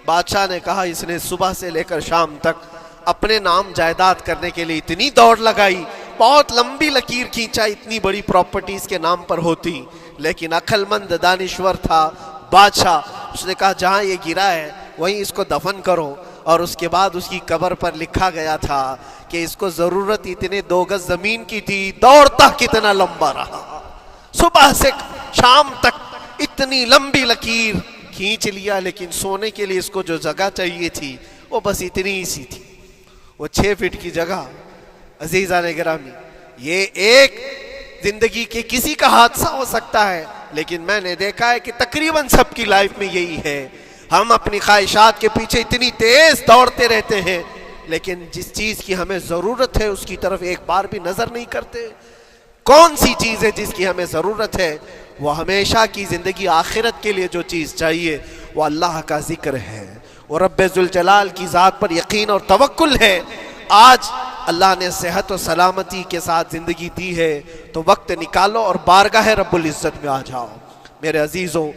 بادشاہ نے کہا اس نے صبح سے لے کر شام تک اپنے نام جائیداد کرنے کے لیے اتنی دوڑ لگائی، بہت لمبی لکیر کھینچا، اتنی بڑی پراپرٹیز کے نام پر ہوتی، لیکن عقل مند دانشور تھا بادشاہ، اس نے کہا جہاں یہ گرا ہے وہیں اس کو دفن کرو، اور اس کے بعد اس کی قبر پر لکھا گیا تھا کہ اس کو ضرورت اتنے 2 گز زمین کی تھی، دوڑتا کتنا لمبا رہا، صبح سے شام تک اتنی لمبی لکیر کھینچ لیا، لیکن سونے کے لیے اس کو جو جگہ چاہیے تھی وہ بس اتنی ہی سی تھی، وہ 6 فٹ کی جگہ۔ عزیزان گرامی، یہ ایک زندگی کے کسی کا حادثہ ہو سکتا ہے، لیکن میں نے دیکھا ہے کہ تقریباً سب کی لائف میں یہی ہے، ہم اپنی خواہشات کے پیچھے اتنی تیز دوڑتے رہتے ہیں، لیکن جس چیز کی ہمیں ضرورت ہے اس کی طرف ایک بار بھی نظر نہیں کرتے۔ کون سی چیز ہے جس کی ہمیں ضرورت ہے؟ وہ ہمیشہ کی زندگی آخرت کے لیے جو چیز چاہیے وہ اللہ کا ذکر ہے، وہ رب ذوالجلال کی ذات پر یقین اور توکل ہے۔ آج اللہ نے صحت و سلامتی کے ساتھ زندگی دی ہے تو وقت نکالو اور بارگاہ رب العزت میں آ جاؤ۔ میرے عزیزوں،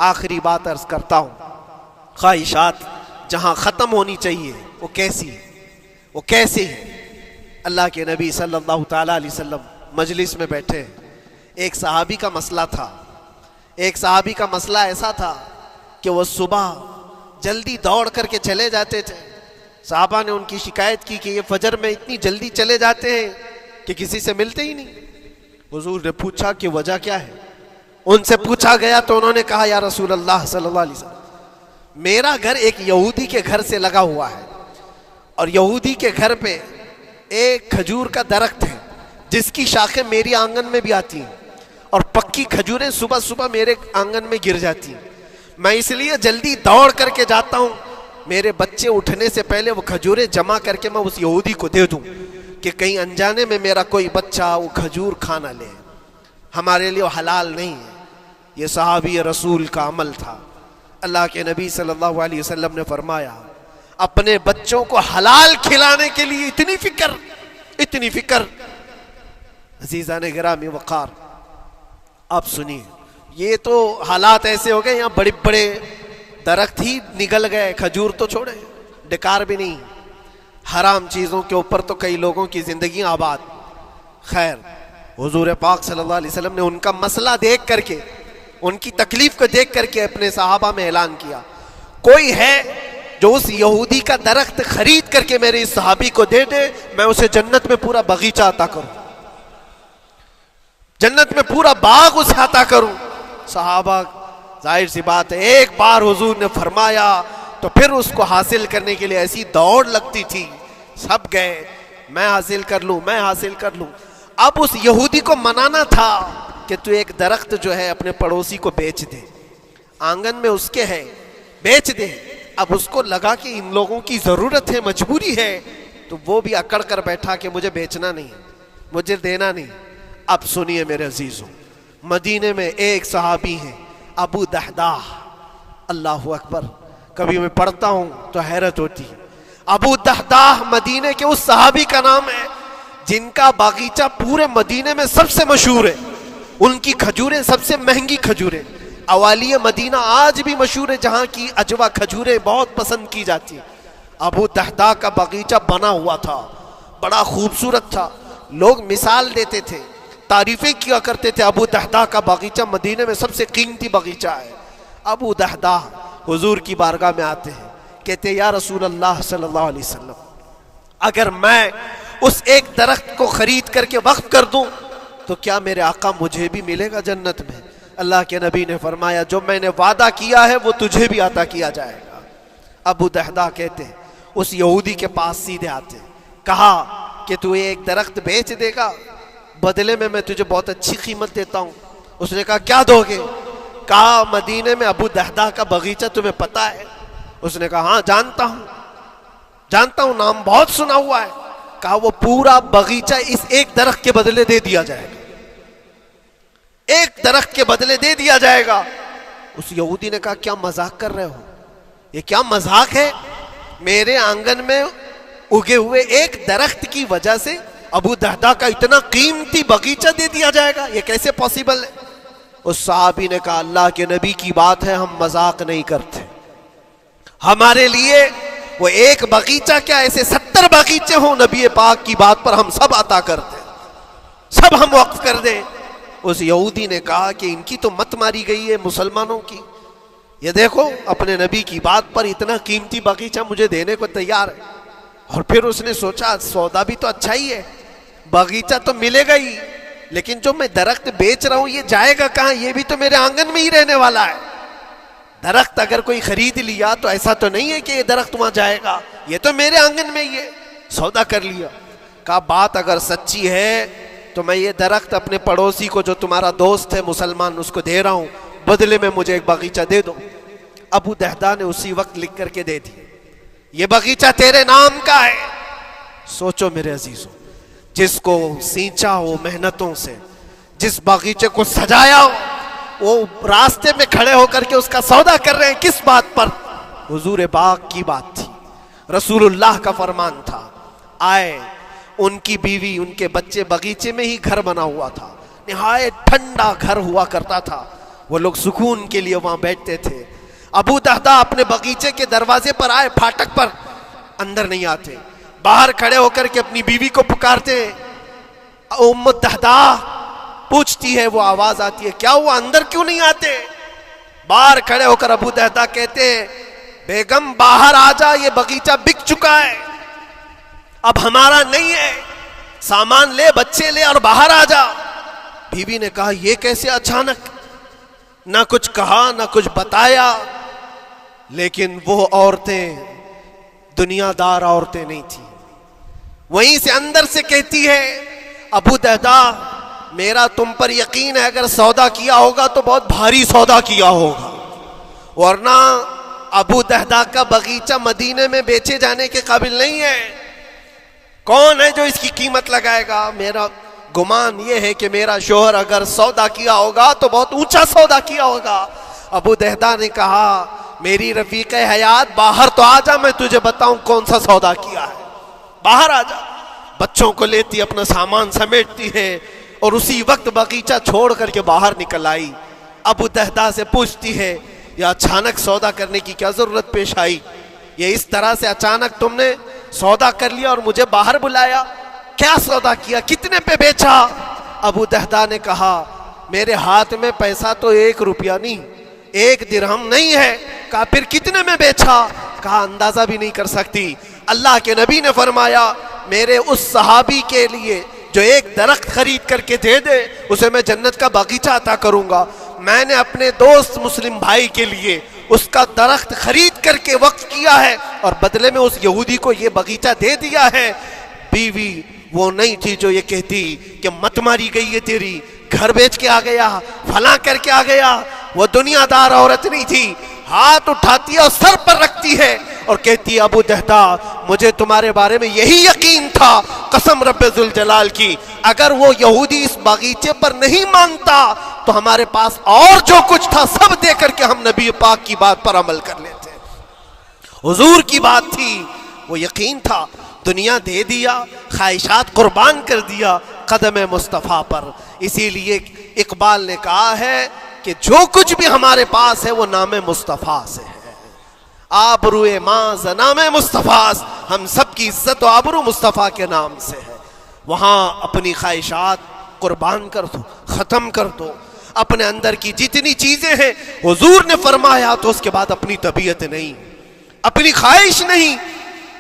آخری بات عرض کرتا ہوں، خواہشات جہاں ختم ہونی چاہیے وہ کیسی ہے؟ وہ کیسے ہے؟ اللہ کے نبی صلی اللہ تعالیٰ علیہ وسلم مجلس میں بیٹھے، ایک صحابی کا مسئلہ تھا، ایک صحابی کا مسئلہ ایسا تھا کہ وہ صبح جلدی دوڑ کر کے چلے جاتے تھے، صحابہ نے ان کی شکایت کی کہ یہ فجر میں اتنی جلدی چلے جاتے ہیں کہ کسی سے ملتے ہی نہیں۔ حضور نے پوچھا کہ وجہ کیا ہے؟ ان سے پوچھا گیا تو انہوں نے کہا یا رسول اللہ صلی اللہ علیہ وسلم، میرا گھر ایک یہودی کے گھر سے لگا ہوا ہے، اور یہودی کے گھر پہ ایک کھجور کا درخت ہے جس کی شاخیں میری آنگن میں بھی آتی ہیں، اور پکی کھجوریں صبح صبح میرے آنگن میں گر جاتی ہیں، میں اس لیے جلدی دوڑ کر کے جاتا ہوں، میرے بچے اٹھنے سے پہلے وہ کھجوریں جمع کر کے میں اس یہودی کو دے دوں کہ کہیں انجانے میں میرا کوئی بچہ وہ کھجور کھانا لے، ہمارے لیے وہ حلال نہیں ہے۔ یہ صحابی رسول کا عمل تھا۔ اللہ کے نبی صلی اللہ علیہ وسلم نے فرمایا اپنے بچوں کو حلال کھلانے کے لیے اتنی فکر۔ عزیزان گرامی وقار، آپ سنیے، یہ تو حالات ایسے ہو گئے، یہاں بڑے بڑے درخت ہی نگل گئے، کھجور تو چھوڑے، ڈکار بھی نہیں، حرام چیزوں کے اوپر تو کئی لوگوں کی زندگی آباد۔ خیر، حضور پاک صلی اللہ علیہ وسلم نے ان کا مسئلہ دیکھ کر کے، ان کی تکلیف کو دیکھ کر کے اپنے صحابہ میں اعلان کیا، کوئی ہے جو اس یہودی کا درخت خرید کر کے میرے اس صحابی کو دے دے، میں اسے جنت میں پورا باغیچہ عطا کروں، جنت میں پورا باغ اسے عطا کروں۔ صحابہ، ظاہر سی بات ہے، ایک بار حضور نے فرمایا تو پھر اس کو حاصل کرنے کے لیے ایسی دوڑ لگتی تھی، سب گئے، میں حاصل کر لوں، میں حاصل کر لوں۔ اب اس یہودی کو منانا تھا کہ تو ایک درخت جو ہے اپنے پڑوسی کو بیچ دے، آنگن میں اس کے ہے، بیچ دے۔ اب اس کو لگا کہ ان لوگوں کی ضرورت ہے، مجبوری ہے، تو وہ بھی اکڑ کر بیٹھا کہ مجھے بیچنا نہیں، مجھے دینا نہیں۔ اب سنیے میرے عزیزوں، مدینے میں ایک صحابی ہیں ابو دحداح، اللہ اکبر، کبھی میں پڑھتا ہوں تو حیرت ہوتی ہے۔ ابو دحداح مدینے کے اس صحابی کا نام ہے جن کا باغیچہ پورے مدینے میں سب سے مشہور ہے، ان کی کھجوریں سب سے مہنگی کھجوریں، اوالی مدینہ آج بھی مشہور ہے، جہاں کی اجوا کھجوریں بہت پسند کی جاتی ہیں۔ ابو دحداح کا باغیچہ بنا ہوا تھا، بڑا خوبصورت تھا، لوگ مثال دیتے تھے، تعریفیں کیا کرتے تھے، ابو دحداح کا باغیچہ مدینے میں سب سے قیمتی باغیچہ ہے۔ ابو دحداح حضور کی بارگاہ میں آتے ہیں، کہتے ہیں یا رسول اللہ صلی اللہ علیہ وسلم، اگر میں اس ایک درخت کو خرید کر کے وقف کر دوں تو کیا میرے آقا مجھے بھی ملے گا جنت میں؟ اللہ کے نبی نے فرمایا جو میں نے وعدہ کیا ہے وہ تجھے بھی عطا کیا جائے گا۔ ابو دحداح کہتے ہیں اس یہودی کے پاس سیدھے آتے ہیں، کہا کہ تو ایک درخت بیچ دے گا، بدلے میں تجھے بہت اچھی قیمت دیتا ہوں۔ اس نے کہا کیا دو گے؟ کہا مدینے میں ابو دحداح کا باغیچہ تمہیں پتا ہے؟ اس نے کہا ہاں جانتا ہوں، نام بہت سنا ہوا ہے۔ کہا وہ پورا باغیچہ اس ایک درخت کے بدلے دے دیا جائے گا، ایک درخت کے بدلے دے دیا جائے گا۔ اس یہودی نے کہا کیا مذاق کر رہے ہو؟ یہ کیا مذاق ہے؟ میرے آنگن میں اگے ہوئے ایک درخت کی وجہ سے ابو دحداح کا اتنا قیمتی باغیچہ دے دیا جائے گا، یہ کیسے پاسبل ہے؟ اس صحابی نے کہا اللہ کے نبی کی بات ہے، ہم مذاق نہیں کرتے، ہمارے لیے وہ ایک باغیچہ کیا ایسے 70 باغیچے ہوں، نبی پاک کی بات پر ہم سب عطا کر دیں، سب ہم وقف کر دیں۔ اس یہودی نے کہا کہ ان کی تو مت ماری گئی ہے مسلمانوں کی، یہ دیکھو اپنے نبی کی بات پر اتنا قیمتی باغیچہ مجھے دینے کو تیار ہے۔ اور پھر اس نے سوچا سودا بھی تو اچھا ہی ہے، باغیچہ تو ملے گا ہی، لیکن جو میں درخت بیچ رہا ہوں یہ جائے گا کہاں؟ یہ بھی تو میرے آنگن میں ہی رہنے والا ہے۔ درخت اگر کوئی خرید لیا تو ایسا تو نہیں ہے کہ یہ درخت وہاں جائے گا، یہ تو میرے آنگن میں ہی ہے، سودا کر لیا۔ کہا بات اگر سچی ہے تو میں یہ درخت اپنے پڑوسی کو جو تمہارا دوست ہے مسلمان اس کو دے رہا ہوں، بدلے میں مجھے ایک باغیچہ دے دو۔ ابو دحداح نے اسی وقت لکھ کر کے دے دی، یہ باغیچہ تیرے نام کا ہے۔ سوچو میرے عزیزوں، جس کو سینچا ہو محنتوں سے، جس باغیچے کو سجایا ہو، وہ راستے میں کھڑے ہو کر کے اس کا سودا کر رہے ہیں، کس بات پر؟ حضور پاک کی بات تھی، رسول اللہ کا فرمان تھا۔ آئے، ان کی بیوی ان کے بچے، باغیچے میں ہی گھر بنا ہوا تھا، نہایت ٹھنڈا گھر ہوا کرتا تھا، وہ لوگ سکون کے لیے وہاں بیٹھتے تھے۔ ابو دحداح اپنے باغیچے کے دروازے پر آئے، پھاٹک پر، اندر نہیں آتے، باہر کھڑے ہو کر کے اپنی بیوی کو پکارتے، ام دحداح پوچھتی ہے، وہ آواز آتی ہے کیا ہوا اندر کیوں نہیں آتے؟ باہر کھڑے ہو کر ابو دحداح کہتے ہیں بیگم باہر آ جا، یہ باغیچہ بک چکا ہے، اب ہمارا نہیں ہے، سامان لے، بچے لے اور باہر آ جا۔ بیوی نے کہا یہ کیسے اچانک؟ نہ کچھ کہا نہ کچھ بتایا، لیکن وہ عورتیں دنیا دار عورتیں نہیں تھیں، وہیں سے اندر سے کہتی ہے ابو دحداح میرا تم پر یقین ہے، اگر سودا کیا ہوگا تو بہت بھاری سودا کیا ہوگا، ورنہ ابو دحداح کا باغیچہ مدینے میں بیچے جانے کے قابل نہیں ہے، کون ہے جو اس کی قیمت لگائے گا؟ میرا گمان یہ ہے کہ میرا شوہر اگر سودا کیا ہوگا تو بہت اونچا سودا کیا ہوگا۔ ابو دحداح نے کہا میری رفیق حیات باہر تو آ جا، میں تجھے بتاؤں کون سا سودا کیا ہے، باہر آ جا۔ بچوں کو لیتی، اپنا سامان سمیٹتی ہے، اور اسی وقت باغیچہ چھوڑ کر کے باہر نکل آئی۔ ابو دہدا سے پوچھتی ہے یہ اچانک سودا کرنے کی کیا ضرورت پیش آئی؟ یہ اس طرح سے اچانک تم نے سودا کر لیا اور مجھے باہر بلایا، کیا سودا کیا، کتنے پہ بیچا؟ ابو دہدا نے کہا میرے ہاتھ میں پیسہ تو 1 روپیہ نہیں، 1 درہم نہیں ہے۔ کہا پھر کتنے میں بیچا؟ کہا اندازہ بھی نہیں کر سکتی۔ اللہ کے نبی نے فرمایا میرے اس صحابی کے لیے جو 1 درخت خرید کر کے دے دے اسے میں جنت کا باغیچہ عطا کروں گا۔ میں نے اپنے دوست مسلم بھائی کے لیے اس کا درخت خرید کر کے وقف کیا ہے اور بدلے میں اس یہودی کو یہ باغیچہ دے دیا ہے۔ بیوی وہ نہیں تھی جو یہ کہتی کہ مت ماری گئی ہے تیری، گھر بیچ کے آ گیا، فلاں کر کے آ گیا۔ وہ دنیا دار عورت نہیں تھی، ہاتھ اٹھاتی ہے اور سر پر رکھتی ہے اور کہتی ہے ابو دہدا مجھے تمہارے بارے میں یہی یقین تھا، قسم رب ذوالجلال کی اگر وہ یہودی اس باغیچے پر نہیں مانتا تو ہمارے پاس اور جو کچھ تھا سب دے کر کے ہم نبی پاک کی بات پر عمل کر لیتے۔ حضور کی بات تھی، وہ یقین تھا، دنیا دے دیا، خواہشات قربان کر دیا قدم مصطفیٰ پر۔ اسی لیے اقبال نے کہا ہے کہ جو کچھ بھی ہمارے پاس ہے وہ نام مصطفیٰ سے ہے، آبرو ماز نام مصطفیٰ، ہم سب کی عزت و آبرو مصطفیٰ کے نام سے ہے۔ وہاں اپنی خواہشات قربان کر دو، ختم کر دو، اپنے اندر کی جتنی چیزیں ہیں حضور نے فرمایا تو اس کے بعد اپنی طبیعت نہیں، اپنی خواہش نہیں۔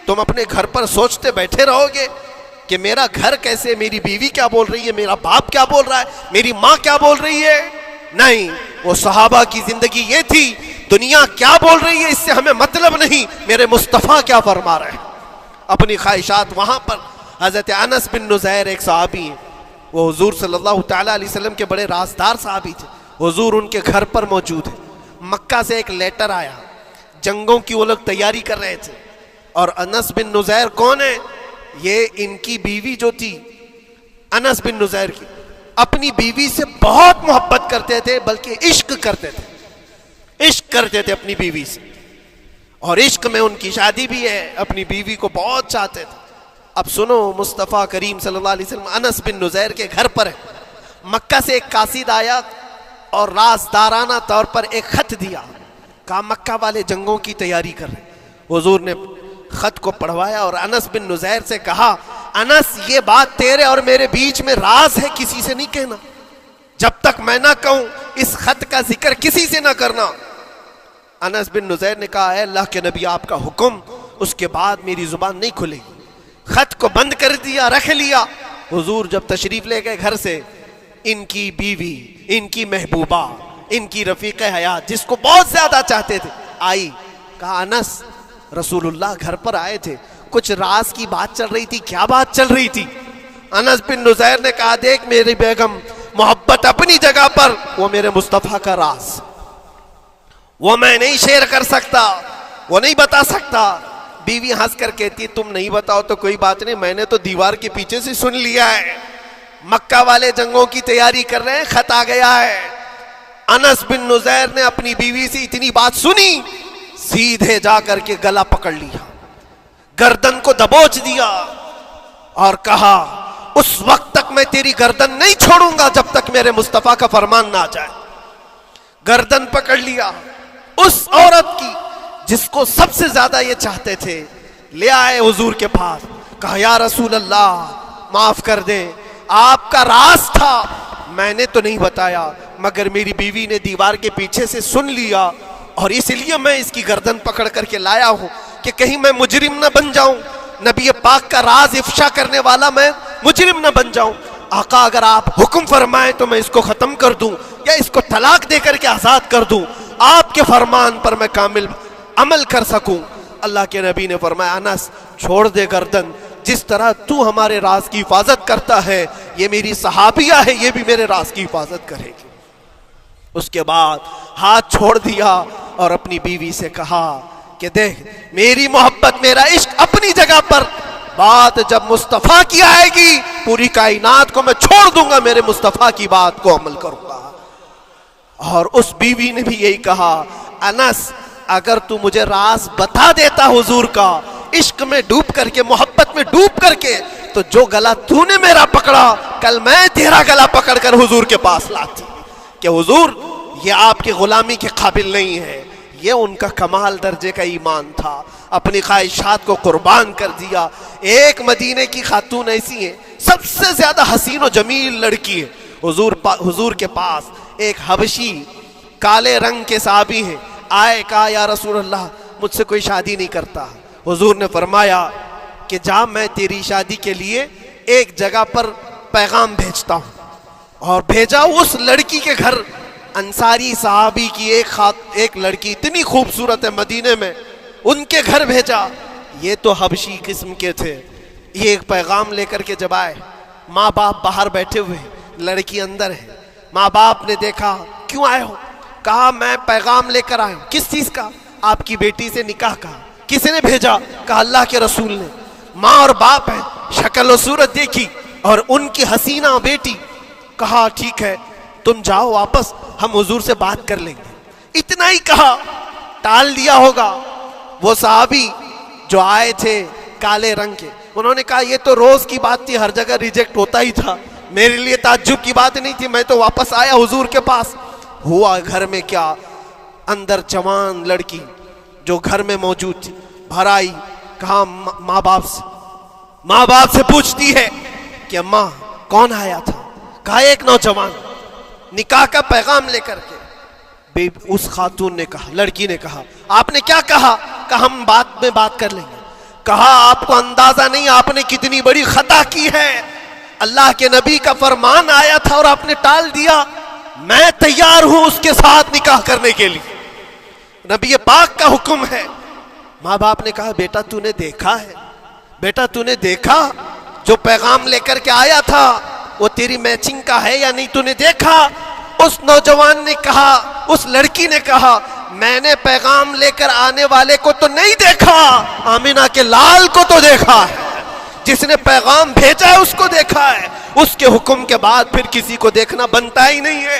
تم اپنے گھر پر سوچتے بیٹھے رہو گے کہ میرا گھر کیسے، میری بیوی کیا بول رہی ہے، میرا باپ کیا بول رہا ہے، میری ماں کیا بول رہی ہے؟ نہیں، وہ صحابہ کی زندگی یہ تھی، دنیا کیا بول رہی ہے اس سے ہمیں مطلب نہیں، میرے مصطفیٰ کیا فرما رہے ہیں۔ اپنی خواہشات وہاں پر۔ حضرت انس بن نزیر ایک صحابی ہیں، وہ حضور صلی اللہ تعالیٰ علیہ وسلم کے بڑے رازدار صحابی تھے، حضور ان کے گھر پر موجود ہیں۔ مکہ سے ایک لیٹر آیا، جنگوں کی وہ لوگ تیاری کر رہے تھے، اور انس بن نزیر کون ہے؟ یہ ان کی بیوی جو تھی انس بن نزیر کی، اپنی بیوی سے بہت محبت کرتے تھے، بلکہ عشق کرتے تھے، عشق کرتے تھے اپنی بیوی سے، اور عشق میں ان کی شادی بھی ہے، اپنی بیوی کو بہت چاہتے تھے۔ اب سنو، مصطفیٰ کریم صلی اللہ علیہ وسلم انس بن نزیر کے گھر پر ہے، مکہ سے ایک قاصد آیا اور رازدارانہ طور پر ایک خط دیا، کہا مکہ والے جنگوں کی تیاری کر رہے۔ حضور نے خط کو پڑھوایا اور انس بن نزیر سے کہا انس یہ بات تیرے اور میرے بیچ میں راز ہے، کسی سے نہیں کہنا، جب تک میں نہ کہوں اس خط کا ذکر کسی سے نہ کرنا۔ انس بن نزیر نے کہا اے اللہ کے نبی آپ کا حکم، اس کے بعد میری زبان نہیں کھلے گی۔ خط کو بند کر دیا، رکھ لیا۔ حضور جب تشریف لے گئے گھر سے، ان کی بیوی، ان کی محبوبہ، ان کی رفیق حیات جس کو بہت زیادہ چاہتے تھے آئی، کہا انس رسول اللہ گھر پر آئے تھے، کچھ راز کی بات چل رہی تھی، کیا بات چل رہی تھی؟ انس بن نزیر نے کہا دیکھ میری بیگم، محبت اپنی جگہ پر، وہ میرے مصطفیٰ کا راز، وہ میں نہیں شیئر کر سکتا، وہ نہیں بتا سکتا۔ بیوی ہنس کر کہتی تم نہیں بتاؤ تو کوئی بات نہیں، میں نے تو دیوار کے پیچھے سے سن لیا ہے، مکہ والے جنگوں کی تیاری کر رہے ہیں، خط آ گیا ہے۔ انس بن نزیر نے اپنی بیوی سے اتنی بات سنی، سیدھے جا کر کے گلا پکڑ لیا، گردن کو دبوچ دیا اور کہا اس وقت تک میں تیری گردن نہیں چھوڑوں گا جب تک میرے مصطفیٰ کا فرمان نہ آ جائے۔ گردن پکڑ لیا اس عورت کی جس کو سب سے زیادہ یہ چاہتے تھے، لے آئے حضور کے پاس، کہا یا رسول اللہ معاف کر دیں، آپ کا راز تھا، میں نے تو نہیں بتایا، مگر میری بیوی نے دیوار کے پیچھے سے سن لیا اور اس لیے میں اس کی گردن پکڑ کر کے لایا ہوں کہ کہیں میں مجرم نہ بن جاؤں، نبی پاک کا راز افشا کرنے والا میں مجرم نہ بن جاؤں۔ آقا اگر آپ حکم فرمائیں تو میں اس کو ختم کر دوں یا اس کو طلاق دے کر کے آزاد کر دوں، آپ کے فرمان پر میں کامل عمل کر سکوں۔ اللہ کے نبی نے فرمایا انس چھوڑ دے گردن، جس طرح تو ہمارے راز کی حفاظت کرتا ہے، یہ میری صحابیہ ہے، یہ بھی میرے راز کی حفاظت کرے گی۔ اس کے بعد ہاتھ چھوڑ دیا اور اپنی بیوی سے کہا کہ دیکھ میری محبت، میرا عشق اپنی جگہ پر، بات جب مصطفیٰ کی آئے گی پوری کائنات کو میں چھوڑ دوں گا، میرے مصطفیٰ کی بات کو عمل کروں گا۔ اور اس بیوی نے بھی یہی کہا انس اگر تو مجھے راز بتا دیتا حضور کا، عشق میں ڈوب کر کے، محبت میں ڈوب کر کے تو جو گلا تو نے میرا پکڑا کل میں تیرا گلا پکڑ کر حضور کے پاس لاتی کہ حضور یہ آپ کی غلامی کے قابل نہیں ہے. یہ ان کا کمال درجے کا ایمان تھا, اپنی خواہشات کو قربان کر دیا. ایک مدینے کی خاتون ایسی ہے, سب سے زیادہ حسین و جمیل لڑکی ہے. حضور کے پاس ایک حبشی کالے رنگ کے صحابی ہیں, آئے کہا یا رسول اللہ مجھ سے کوئی شادی نہیں کرتا. حضور نے فرمایا کہ جا میں تیری شادی کے لیے ایک جگہ پر پیغام بھیجتا ہوں. اور بھیجا اس لڑکی کے گھر. انصاری صحابی کی ایک لڑکی اتنی خوبصورت ہے مدینے میں, ان کے گھر بھیجا. یہ تو حبشی قسم کے تھے. یہ ایک پیغام لے کر کے جب آئے, ماں باپ باہر بیٹھے ہوئے, لڑکی اندر ہے. ماں باپ نے دیکھا کیوں آئے ہو؟ کہا میں پیغام لے کر آیا ہوں. کس چیز کا؟ آپ کی بیٹی سے نکاح کا. کس نے بھیجا؟ کہا اللہ کے رسول نے. ماں اور باپ ہیں, شکل و صورت دیکھی اور ان کی حسینہ بیٹی. کہا ٹھیک ہے تم جاؤ واپس, ہم حضور سے بات کر لیں گے. اتنا ہی کہا, ٹال دیا ہوگا. وہ صحابی جو آئے تھے کالے رنگ کے, انہوں نے کہا یہ تو روز کی بات تھی, ہر جگہ ریجیکٹ ہوتا ہی تھا, میرے لیے تعجب کی بات نہیں تھی, میں تو واپس آیا حضور کے پاس. ہوا گھر میں کیا, اندر جوان لڑکی جو گھر میں موجود تھی بھر آئی. کہا ماں باپ سے پوچھتی ہے کہ اماں کون آیا تھا؟ کہا ایک نوجوان نکاح کا پیغام لے کر کے. اس خاتون نے کہا, لڑکی نے کہا آپ نے کیا کہا؟ کہا ہم بعد میں بات کر لیں گے. کہا آپ کو اندازہ نہیں آپ نے کتنی بڑی خطا کی ہے. اللہ کے نبی کا فرمان آیا تھا اور آپ نے ٹال دیا. میں تیار ہوں اس کے ساتھ نکاح کرنے کے لیے, نبی پاک کا حکم ہے. ماں باپ نے کہا بیٹا تو نے دیکھا ہے, بیٹا تو نے دیکھا جو پیغام لے کر کے آیا تھا وہ تیری میچنگ کا ہے یا نہیں, تو نے دیکھا؟ اس نوجوان نے کہا, اس لڑکی نے کہا میں نے پیغام لے کر آنے والے کو تو نہیں دیکھا, آمینہ کے لال کو تو دیکھا ہے, جس نے پیغام بھیجا ہے اس کو دیکھا ہے. اس کے حکم کے بعد پھر کسی کو دیکھنا بنتا ہی نہیں ہے.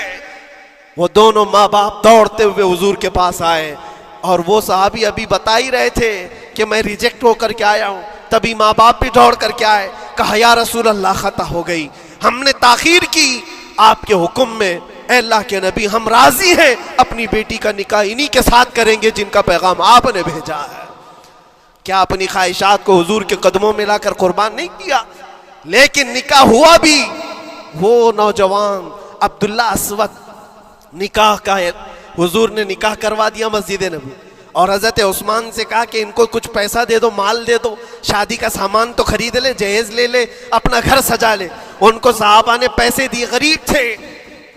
وہ دونوں ماں باپ دوڑتے ہوئے حضور کے پاس آئے, اور وہ صحابی ابھی بتا ہی رہے تھے کہ میں ریجیکٹ ہو کر کے آیا ہوں. تبھی ماں باپ بھی دوڑ کر کے آئے. کہا یا رسول اللہ خطا ہو گئی, ہم نے تاخیر کی آپ کے حکم میں. اے اللہ کے نبی ہم راضی ہیں, اپنی بیٹی کا نکاح انہی کے ساتھ کریں گے جن کا پیغام آپ نے بھیجا ہے. کیا اپنی خواہشات کو حضور کے قدموں میں لا کر قربان نہیں کیا؟ لیکن نکاح ہوا بھی. وہ نوجوان عبداللہ اسود نکاح کا ہے, حضور نے نکاح کروا دیا مسجد نبی, اور حضرت عثمان سے کہا کہ ان کو کچھ پیسہ دے دو, مال دے دو, شادی کا سامان تو خرید لے, جہیز لے لے, اپنا گھر سجا لے. ان کو صحابہ نے پیسے دیے, غریب تھے,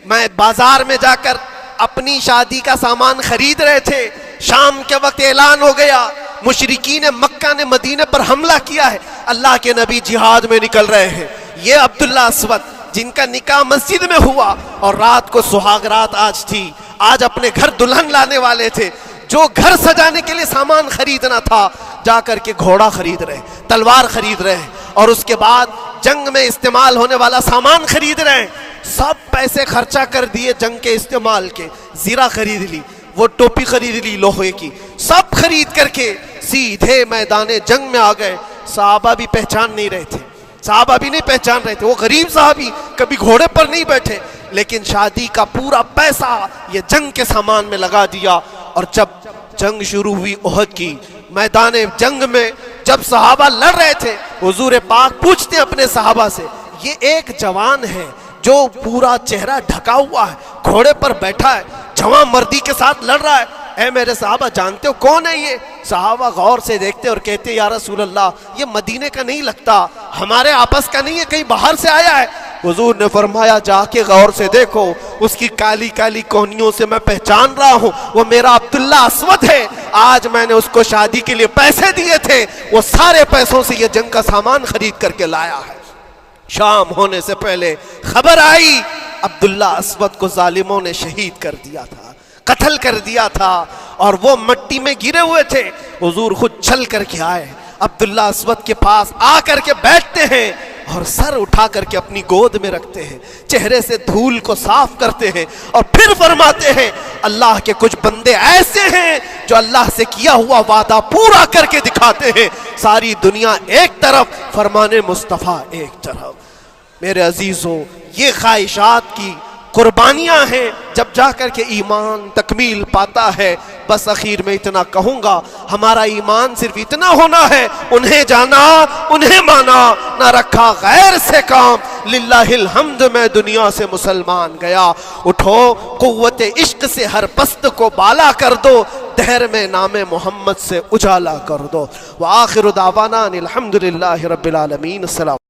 میں بازار میں جا کر اپنی شادی کا سامان خرید رہے تھے. شام کے وقت اعلان ہو گیا مشرکین مکہ نے مدینے پر حملہ کیا ہے, اللہ کے نبی جہاد میں نکل رہے ہیں. یہ عبداللہ اسود جن کا نکاح مسجد میں ہوا اور رات کو سہاگ رات آج تھی, آج اپنے گھر دلہن لانے والے تھے, جو گھر سجانے کے لیے سامان خریدنا تھا جا کر کے گھوڑا خرید رہے, تلوار خرید رہے, اور اس کے بعد جنگ میں استعمال ہونے والا سامان خرید رہے. سب پیسے خرچہ کر دیے جنگ کے استعمال کے, زیرہ خرید لی, وہ ٹوپی خرید لی لوہے کی, سب خرید کر کے سیدھے میدان جنگ میں آ گئے. صحابہ بھی پہچان نہیں رہے تھے, صحابہ بھی نہیں پہچان رہے تھے. وہ غریب صحابی کبھی گھوڑے پر نہیں بیٹھے, لیکن شادی کا پورا پیسہ یہ جنگ کے سامان میں لگا دیا. اور جب جنگ شروع ہوئی احد کی, میدان جنگ میں جب صحابہ لڑ رہے تھے, حضور پاک پوچھتے اپنے صحابہ سے, یہ ایک جوان ہے جو پورا چہرہ ڈھکا ہوا ہے, گھوڑے پر بیٹھا ہے, جوان مردی کے ساتھ لڑ رہا ہے, اے میرے صحابہ جانتے ہو کون ہے یہ؟ صحابہ غور سے دیکھتے اور کہتے یا رسول اللہ یہ مدینے کا نہیں لگتا, ہمارے آپس کا نہیں ہے, کہیں باہر سے آیا ہے. حضور نے فرمایا جا کے غور سے دیکھو, اس کی کالی کالی کونیوں سے میں پہچان رہا ہوں, وہ میرا عبداللہ اسود ہے. آج میں نے اس کو شادی کے لیے پیسے دیے تھے, وہ سارے پیسوں سے یہ جنگ کا سامان خرید کر کے لایا ہے. شام ہونے سے پہلے خبر آئی عبداللہ اسود کو ظالموں نے شہید کر دیا تھا, قتل کر دیا تھا, اور وہ مٹی میں گرے ہوئے تھے. حضور خود چل کر کے آئے, عبداللہ اسود کے پاس آ کر کے بیٹھتے ہیں. اور سر اٹھا کر کے اپنی گود میں رکھتے ہیں، چہرے سے دھول کو صاف کرتے ہیں، اور پھر فرماتے ہیں اللہ کے کچھ بندے ایسے ہیں جو اللہ سے کیا ہوا وعدہ پورا کر کے دکھاتے ہیں، ساری دنیا ایک طرف، فرمان مصطفیٰ ایک طرف۔ میرے عزیزوں، یہ خواہشات کی قربانیاں ہیں جب جا کر کے ایمان تکمیل پاتا ہے۔ بس اخیر میں اتنا کہوں گا، ہمارا ایمان صرف اتنا ہونا ہے، انہیں جانا انہیں مانا، نہ رکھا غیر سے کام، للہ الحمد میں دنیا سے مسلمان گیا۔ اٹھو، قوت عشق سے ہر پست کو بالا کر دو، دہر میں نام محمد سے اجالا کر دو۔ وآخر دعوانا الحمدللہ رب العالمین۔ السلام